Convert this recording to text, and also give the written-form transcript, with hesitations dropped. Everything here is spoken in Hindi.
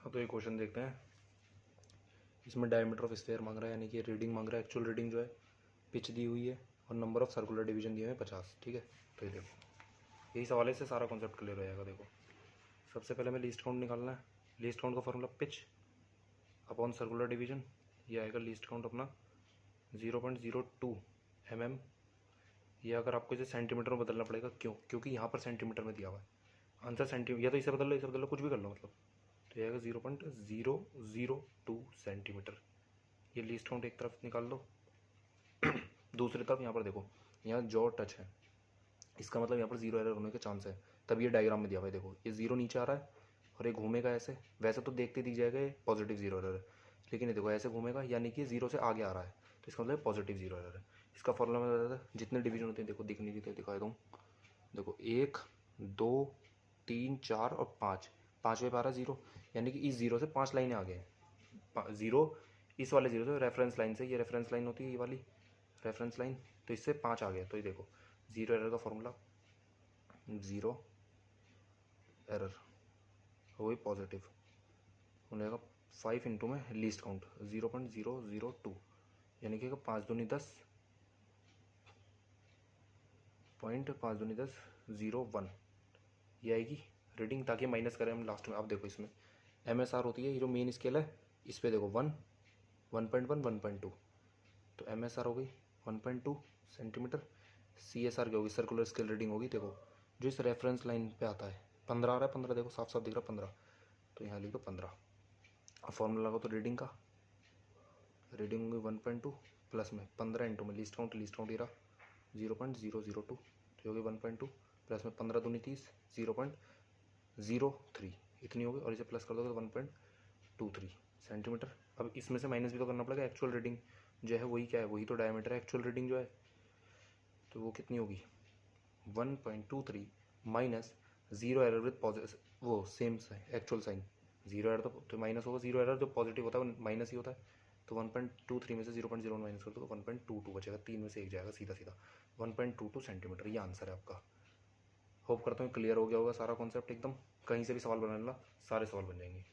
हाँ, तो ये क्वेश्चन देखते हैं। इसमें डायमीटर ऑफ स्फीयर मांग रहा है, यानी कि रीडिंग मांग रहा है। एक्चुअल रीडिंग जो है पिच दी हुई है और नंबर ऑफ सर्कुलर डिवीजन दिए हुए हैं 50। ठीक है, तो ये देखो यही सवाल है, इससे सारा कॉन्सेप्ट क्लियर हो जाएगा। देखो सबसे पहले हमें लीस्ट काउंट निकालना है। लीस्ट काउंट का formula pitch upon circular division, ये आएगा लीस्ट काउंट अपना 0.02 mm। ये अगर आपको इसे सेंटीमीटर में बदलना पड़ेगा, क्योंकि यहाँ पर सेंटीमीटर में दिया हुआ है आंसर सेंटीमीटर, या तो इसे बदल लो, इसे बदल लो, कुछ भी कर लो मतलब। तो ये आएगा 0.002 सेंटीमीटर। ये लीस्ट काउंट एक तरफ निकाल दो। दूसरी तरफ यहाँ पर देखो, यहाँ जॉ टच है, इसका मतलब यहाँ पर जीरो एरर होने के चांस है, तब ये डायग्राम में दिया हुआ है। देखो ये जीरो नीचे आ रहा है और ये घूमेगा ऐसे। वैसे तो देखते दिख जाएगा ये पॉजिटिव जीरो एरर है, लेकिन ये देखो ऐसे घूमेगा, यानी कि जीरो से आगे आ रहा है, तो इसका मतलब पॉजिटिव जीरो एरर है। इसका फॉर्मूला मैं बताया था, जितने डिवीजन होते हैं देखो दिख नहीं देते, दिखा दूँ। देखो 1 2 3 4 और 5, पाँचवें पे आ रहा जीरो, यानी कि इस जीरो से 5 लाइनें आगे हैं। जीरो इस वाले जीरो से रेफरेंस लाइन से, ये रेफरेंस लाइन होती है ये वाली रेफरेंस लाइन, तो इससे 5 आ गया। तो ये देखो जीरो एरर का फॉर्मूला, जीरो एरर हो गई पॉजिटिव, हो जाएगा 5 इंटू में लीस्ट काउंट 0.002, यानी कि 5 दूनी 10 0.5 ये आएगी रीडिंग, ताकि माइनस करें हम लास्ट में। आप देखो इसमें MSR होती है, ये जो मेन स्केल है इस पर देखो 1 1.1 1.2, तो MSR हो गई 1.2 सेंटीमीटर। CSR क्या होगी, सर्कुलर स्केल रीडिंग होगी। देखो जो इस रेफरेंस लाइन पे आता है 15 आ रहा है, 15 देखो साफ साफ दिख रहा है 15, तो यहाँ लिखो 15। अब फॉर्मूला लगाओ, तो रीडिंग का रीडिंग होगी 1.2 प्लस में 15 इंटू में लीस्ट काउंट ये रहा 0.002, तो होगी 1.2 प्लस में 15 दूनी 30 0.03, इतनी होगी, और इसे प्लस कर दोगे तो 1.23 सेंटीमीटर। अब इसमें से माइनस भी तो करना पड़ेगा, एक्चुअल रीडिंग जो है वही क्या है, वही तो डायमीटर है। एक्चुअल रीडिंग जो है तो वो कितनी होगी 1.23 minus zero error with positive, वो same actual sign, zero error तो माइनस होगा, जीरो एरर जो पॉजिटिव होता है वो माइनस ही होता है। तो 1.23 में से 0.01 माइनस कर दो तो 1.22 बचेगा, 3 में से 1 जाएगा सीधा सीधा 1.22 सेंटीमीटर। ये आंसर है आपका। होप करता हूँ क्लियर हो गया होगा सारा कॉन्सेप्ट एकदम। कहीं से भी सवाल बना लेना, सारे सवाल बन जाएंगे।